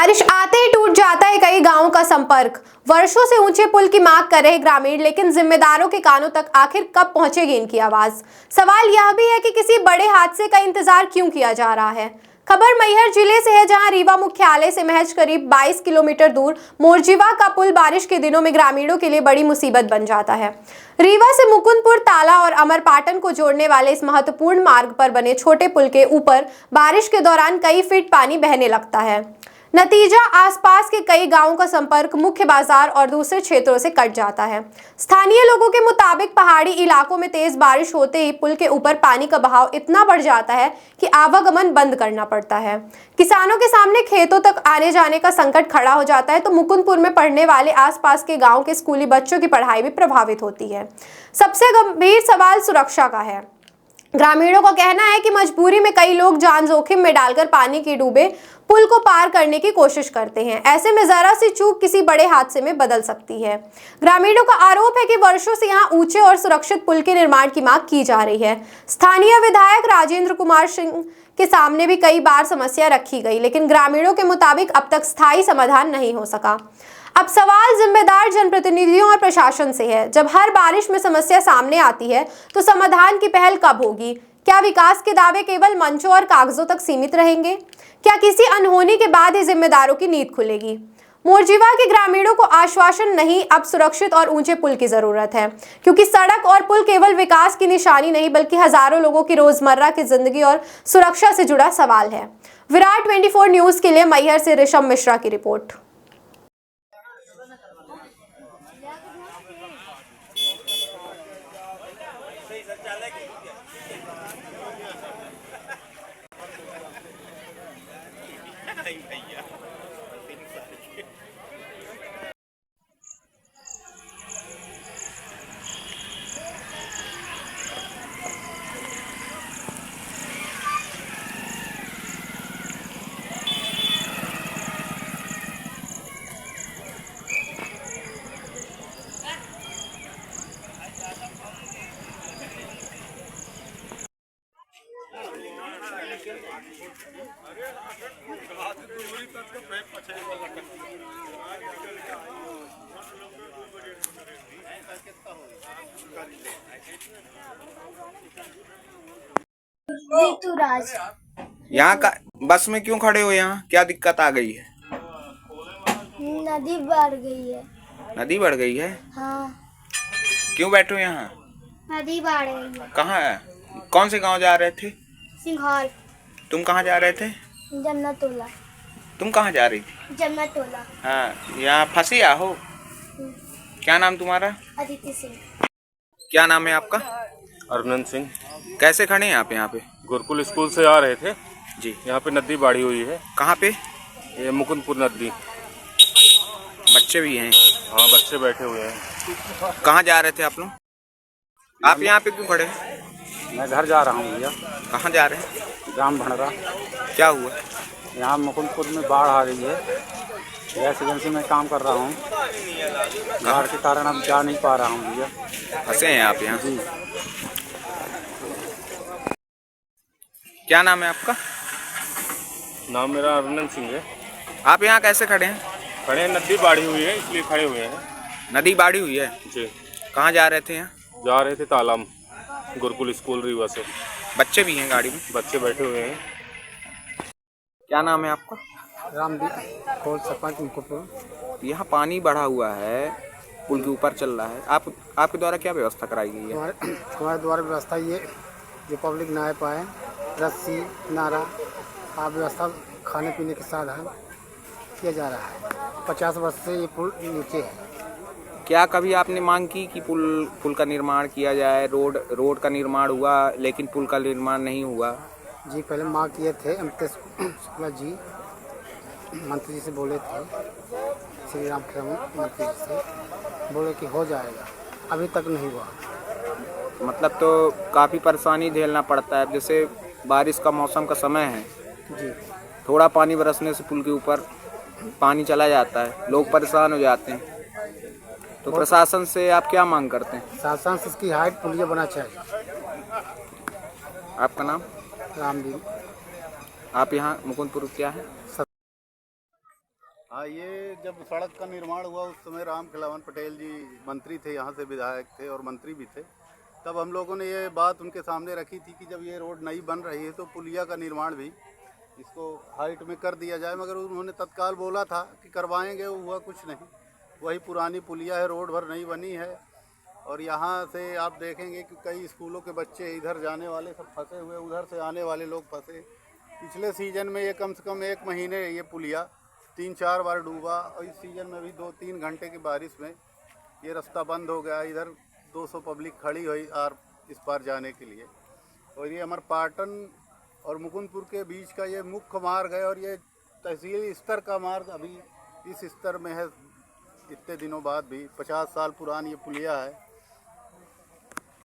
बारिश आते ही टूट जाता है कई गांवों का संपर्क। वर्षों से ऊंचे पुल की मांग कर रहे ग्रामीण, लेकिन जिम्मेदारों के कानों तक आखिर कब पहुंचेगी इनकी आवाज। सवाल यह भी है कि किसी बड़े हादसे का इंतजार क्यों किया जा रहा है। खबर मैहर जिले से है, जहां रीवा मुख्यालय से महज करीब 22 किलोमीटर दूर मोरजीवा का पुल बारिश के दिनों में ग्रामीणों के लिए बड़ी मुसीबत बन जाता है। रीवा से मुकुंदपुर, ताला और अमरपाटन को जोड़ने वाले इस महत्वपूर्ण मार्ग पर बने छोटे पुल के ऊपर बारिश के दौरान कई फीट पानी बहने लगता है। नतीजा, आसपास के कई गांवों का संपर्क मुख्य बाजार और दूसरे क्षेत्रों से कट जाता है। स्थानीय लोगों के मुताबिक पहाड़ी इलाकों में तेज बारिश होते ही पुल के ऊपर पानी का बहाव इतना बढ़ जाता है कि आवागमन बंद करना पड़ता है। किसानों के सामने खेतों तक आने जाने का संकट खड़ा हो जाता है, तो मुकुंदपुर में पढ़ने वाले आसपास के गाँव के स्कूली बच्चों की पढ़ाई भी प्रभावित होती है। सबसे गंभीर सवाल सुरक्षा का है। ग्रामीणों का कहना है कि मजबूरी में कई लोग जान जोखिम में डालकर पानी के डूबे पुल को पार करने की कोशिश करते हैं। ऐसे में जरा सी चूक किसी बड़े हादसे में बदल सकती है। ग्रामीणों का आरोप है कि वर्षों से यहां ऊंचे और सुरक्षित पुल के निर्माण की मांग की जा रही है। स्थानीय विधायक राजेंद्र कुमार सिंह के सामने भी कई बार समस्या रखी गई, लेकिन ग्रामीणों के मुताबिक अब तक स्थायी समाधान नहीं हो सका। अब सवाल जिम्मेदार जनप्रतिनिधियों और प्रशासन से है। जब हर बारिश में समस्या सामने आती है, तो समाधान की पहल कब होगी? क्या विकास के दावे केवल मंचों और कागजों तक सीमित रहेंगे? क्या किसी अनहोनी के बाद ही जिम्मेदारों की नींद खुलेगी? मोरजीवा के ग्रामीणों को आश्वासन नहीं, अब सुरक्षित और ऊंचे पुल की जरूरत है, क्योंकि सड़क और पुल केवल विकास की निशानी नहीं, बल्कि हजारों लोगों की रोजमर्रा की जिंदगी और सुरक्षा से जुड़ा सवाल है। विराट 24 न्यूज के लिए मैहर से ऋषभ मिश्रा की रिपोर्ट। ऋतुराज, यहाँ का बस में क्यों खड़े हो? यहाँ क्या दिक्कत आ गई है? नदी बढ़ गई है। नदी बढ़ गई है? हाँ, क्यों बैठे हो यहाँ? नदी बढ़ गई है। कहाँ है? कौन से गांव जा रहे थे? सिंघौल। तुम कहाँ जा रहे थे? जन्नतोला। तुम कहाँ जा रही थी? जन्नतोला। हाँ, यहाँ फंसी हो? क्या नाम तुम्हारा? अदिति सिंह। क्या नाम है आपका? अरविंद सिंह। कैसे खड़े हैं आप यहाँ पे? गुरुकुल स्कूल से आ रहे थे जी। यहाँ पे नदी बाढ़ी हुई है। कहाँ पे? ये मुकुंदपुर नदी। बच्चे भी हैं? हाँ, बच्चे बैठे हुए हैं। कहाँ जा रहे थे आप लोग? आप यहाँ पे क्यों खड़े हैं? मैं घर जा रहा हूँ भैया। कहाँ जा रहे हैं? जाम भंडरा। क्या हुआ? यहाँ मुकुंदपुर में बाढ़ आ रही है। गैस एजेंसी में काम कर रहा हूँ। बाढ़ के कारण अब जा नहीं पा रहा हूँ भैया। फंसे हैं आप यहाँ? जी। क्या नाम है आपका? नाम मेरा अरविंद सिंह है। आप यहाँ कैसे खड़े हैं? खड़े हैं, नदी बाढ़ी हुई है इसलिए खड़े हुए हैं। नदी बाढ़ी हुई है जी। कहाँ जा रहे थे? यहाँ जा रहे थे तालाब, गुरुकुल स्कूल रीवा से। बच्चे भी हैं गाड़ी में? बच्चे बैठे हुए हैं। क्या नाम है आपका? रामदीप खोल, सरपंच मुकुंदपुर। यहाँ पानी बढ़ा हुआ है, पुल के ऊपर चल रहा है। आपके द्वारा क्या व्यवस्था कराई गई है? हमारे द्वारा व्यवस्था ये जो पब्लिक नहा पाए, रस्सी, नारा, आप व्यवस्था, खाने पीने के साधन किया जा रहा है। 50 वर्ष से ये पुल नीचे है। क्या कभी आपने मांग की कि पुल का निर्माण किया जाए? रोड का निर्माण हुआ, लेकिन पुल का निर्माण नहीं हुआ। जी, पहले मांग किए थे। अमित शुक्ला जी मंत्री जी से बोले थे, श्री राम मंत्री जी से बोले कि हो जाएगा, अभी तक नहीं हुआ। मतलब तो काफ़ी परेशानी झेलना पड़ता है। जैसे बारिश का मौसम का समय है जी, थोड़ा पानी बरसने से पुल के ऊपर पानी चला जाता है, लोग परेशान हो जाते हैं। तो प्रशासन से आप क्या मांग करते हैं? शासन से इसकी हाइट पुलिया बना चाहिए। आपका नाम? रामदीप। आप यहाँ मुकुंदपुर क्या है? हाँ, ये जब सड़क का निर्माण हुआ उस समय राम खिलावन पटेल जी मंत्री थे, यहाँ से विधायक थे और मंत्री भी थे। तब हम लोगों ने ये बात उनके सामने रखी थी कि जब ये रोड नई बन रही है तो पुलिया का निर्माण भी इसको हाइट में कर दिया जाए, मगर उन्होंने तत्काल बोला था कि करवाएंगे, हुआ कुछ नहीं। वही पुरानी पुलिया है, रोड भर नहीं बनी है। और यहाँ से आप देखेंगे कि कई स्कूलों के बच्चे इधर जाने वाले सब फंसे हुए, उधर से आने वाले लोग फंसे। पिछले सीजन में ये कम से कम 1 महीने ये पुलिया 3-4 बार डूबा, और इस सीज़न में भी 2-3 घंटे की बारिश में ये रास्ता बंद हो गया। इधर 200 पब्लिक खड़ी हुई इस पार जाने के लिए। और ये हमारे पाटन और मुकुंदपुर के बीच का ये मुख्य मार्ग है, और ये तहसील स्तर का मार्ग अभी इस स्तर में है। इतने दिनों बाद भी 50 साल पुरानी ये पुलिया है।